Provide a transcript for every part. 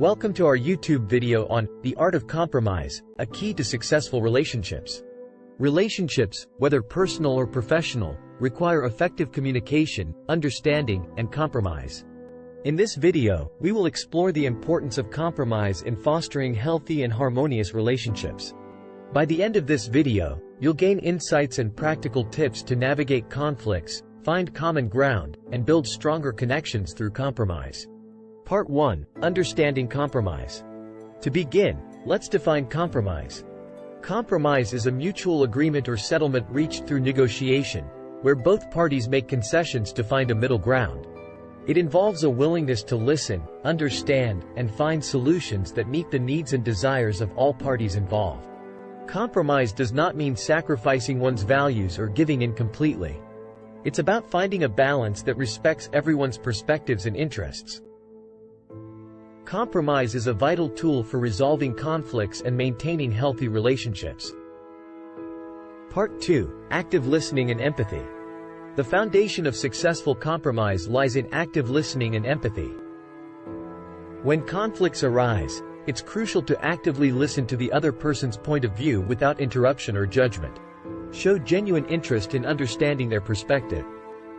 Welcome to our YouTube video on The Art of Compromise, a key to successful relationships. Relationships, whether personal or professional, require effective communication, understanding, and compromise. In this video, we will explore the importance of compromise in fostering healthy and harmonious relationships. By the end of this video, you'll gain insights and practical tips to navigate conflicts, find common ground, and build stronger connections through compromise. Part 1. Understanding compromise. To begin, let's define compromise. Compromise is a mutual agreement or settlement reached through negotiation, where both parties make concessions to find a middle ground. It involves a willingness to listen, understand, and find solutions that meet the needs and desires of all parties involved. Compromise does not mean sacrificing one's values or giving in completely. It's about finding a balance that respects everyone's perspectives and interests. Compromise is a vital tool for resolving conflicts and maintaining healthy relationships. Part 2. Active listening and empathy. The foundation of successful compromise lies in active listening and empathy. When conflicts arise, it's crucial to actively listen to the other person's point of view without interruption or judgment. Show genuine interest in understanding their perspective.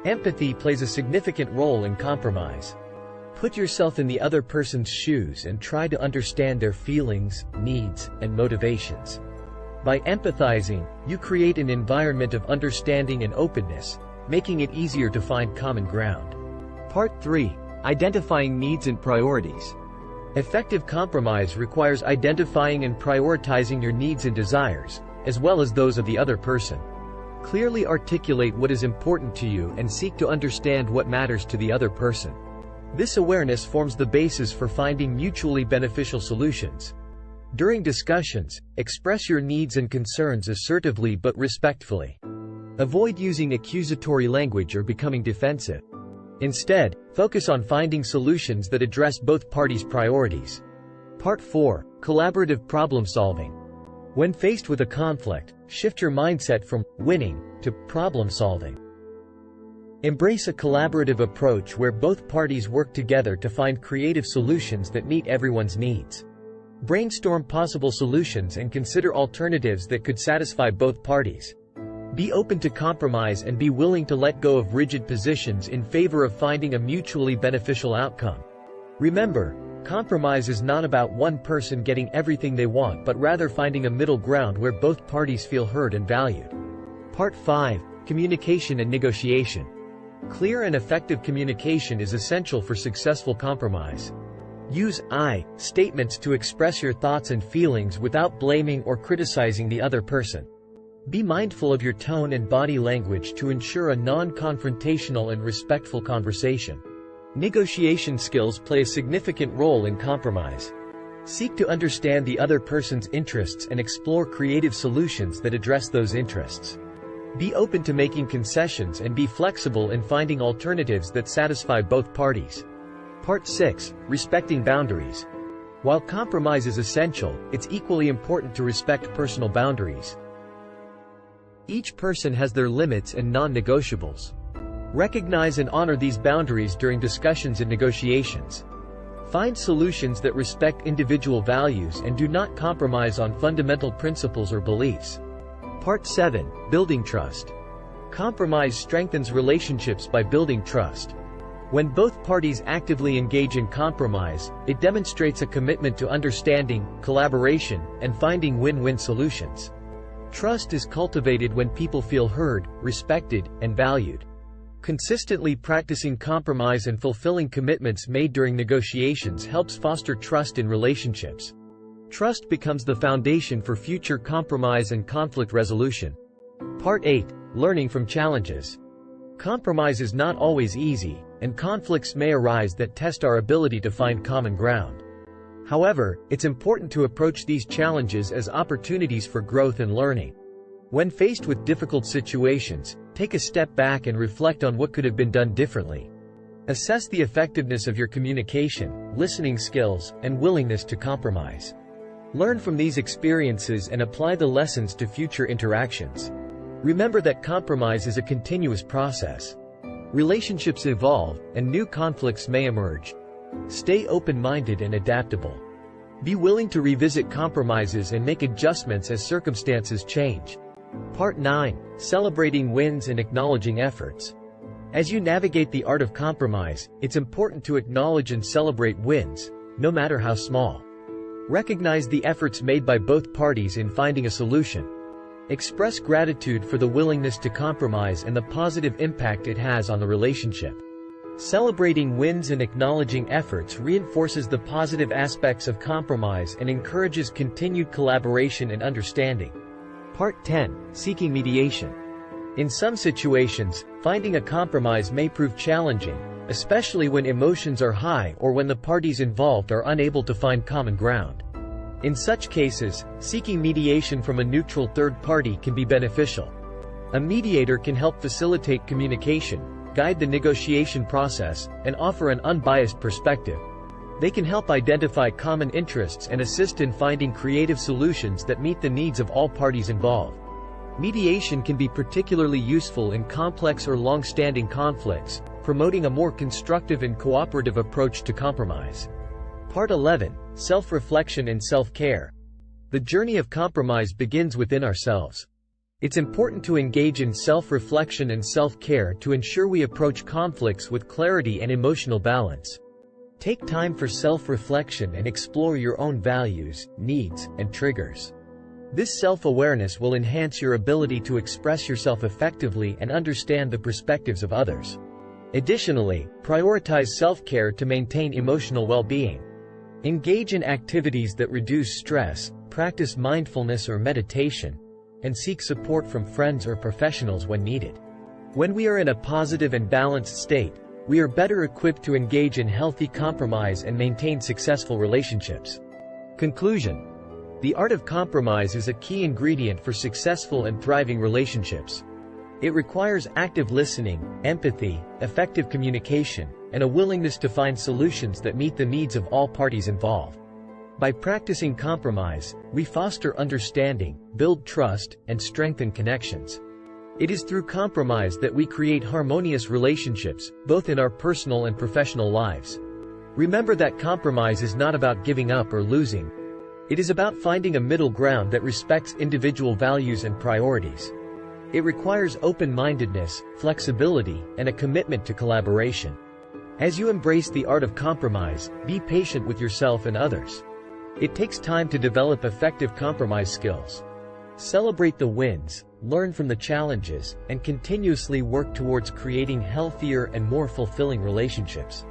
Empathy plays a significant role in compromise. Put yourself in the other person's shoes and try to understand their feelings, needs, and motivations. By empathizing, you create an environment of understanding and openness, making it easier to find common ground. Part 3. Identifying needs and priorities. Effective compromise requires identifying and prioritizing your needs and desires, as well as those of the other person. Clearly articulate what is important to you and seek to understand what matters to the other person. This awareness forms the basis for finding mutually beneficial solutions. During discussions, express your needs and concerns assertively but respectfully. Avoid using accusatory language or becoming defensive. Instead, focus on finding solutions that address both parties' priorities. Part 4. Collaborative problem solving. When faced with a conflict, shift your mindset from winning to problem solving. Embrace a collaborative approach where both parties work together to find creative solutions that meet everyone's needs. Brainstorm possible solutions and consider alternatives that could satisfy both parties. Be open to compromise and be willing to let go of rigid positions in favor of finding a mutually beneficial outcome. Remember, compromise is not about one person getting everything they want but rather finding a middle ground where both parties feel heard and valued. Part 5. Communication and negotiation. Clear and effective communication is essential for successful compromise. Use I statements to express your thoughts and feelings without blaming or criticizing the other person. Be mindful of your tone and body language to ensure a non-confrontational and respectful conversation. Negotiation skills play a significant role in compromise. Seek to understand the other person's interests and explore creative solutions that address those interests. Be open to making concessions and be flexible in finding alternatives that satisfy both parties. Part 6. Respecting boundaries. While compromise is essential, it's equally important to respect personal boundaries. Each person has their limits and non-negotiables. Recognize and honor these boundaries during discussions and negotiations. Find solutions that respect individual values and do not compromise on fundamental principles or beliefs. Part 7. Building trust. Compromise strengthens relationships by building trust. When both parties actively engage in compromise, it demonstrates a commitment to understanding, collaboration, and finding win-win solutions. Trust is cultivated when people feel heard, respected, and valued. Consistently practicing compromise and fulfilling commitments made during negotiations helps foster trust in relationships. Trust becomes the foundation for future compromise and conflict resolution. Part 8. Learning from challenges. Compromise is not always easy, and conflicts may arise that test our ability to find common ground. However, it's important to approach these challenges as opportunities for growth and learning. When faced with difficult situations, take a step back and reflect on what could have been done differently. Assess the effectiveness of your communication, listening skills, and willingness to compromise. Learn from these experiences and apply the lessons to future interactions. Remember that compromise is a continuous process. Relationships evolve, and new conflicts may emerge. Stay open-minded and adaptable. Be willing to revisit compromises and make adjustments as circumstances change. Part 9. Celebrating wins and acknowledging efforts. As you navigate the art of compromise, it's important to acknowledge and celebrate wins, no matter how small. Recognize the efforts made by both parties in finding a solution. Express gratitude for the willingness to compromise and the positive impact it has on the relationship. Celebrating wins and acknowledging efforts reinforces the positive aspects of compromise and encourages continued collaboration and understanding. Part 10. Seeking mediation. In some situations, finding a compromise may prove challenging, especially when emotions are high or when the parties involved are unable to find common ground. In such cases, seeking mediation from a neutral third party can be beneficial. A mediator can help facilitate communication, guide the negotiation process, and offer an unbiased perspective. They can help identify common interests and assist in finding creative solutions that meet the needs of all parties involved. Mediation can be particularly useful in complex or long-standing conflicts, promoting a more constructive and cooperative approach to compromise. Part 11. Self-reflection and self-care. The journey of compromise begins within ourselves. It's important to engage in self-reflection and self-care to ensure we approach conflicts with clarity and emotional balance. Take time for self-reflection and explore your own values, needs, and triggers. This self-awareness will enhance your ability to express yourself effectively and understand the perspectives of others. Additionally, prioritize self-care to maintain emotional well-being. Engage in activities that reduce stress, practice mindfulness or meditation, and seek support from friends or professionals when needed. When we are in a positive and balanced state, we are better equipped to engage in healthy compromise and maintain successful relationships. Conclusion. The art of compromise is a key ingredient for successful and thriving relationships. It requires active listening, empathy, effective communication, and a willingness to find solutions that meet the needs of all parties involved. By practicing compromise, we foster understanding, build trust, and strengthen connections. It is through compromise that we create harmonious relationships, both in our personal and professional lives. Remember that compromise is not about giving up or losing. It is about finding a middle ground that respects individual values and priorities. It requires open-mindedness, flexibility, and a commitment to collaboration. As you embrace the art of compromise, be patient with yourself and others. It takes time to develop effective compromise skills. Celebrate the wins, learn from the challenges, and continuously work towards creating healthier and more fulfilling relationships.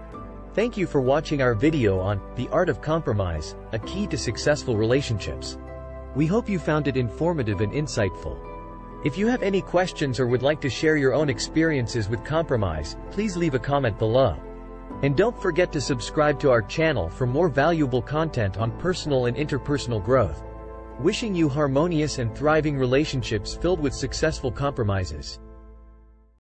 Thank you for watching our video on The Art of Compromise, a key to successful relationships. We hope you found it informative and insightful. If you have any questions or would like to share your own experiences with compromise, please leave a comment below. And don't forget to subscribe to our channel for more valuable content on personal and interpersonal growth. Wishing you harmonious and thriving relationships filled with successful compromises.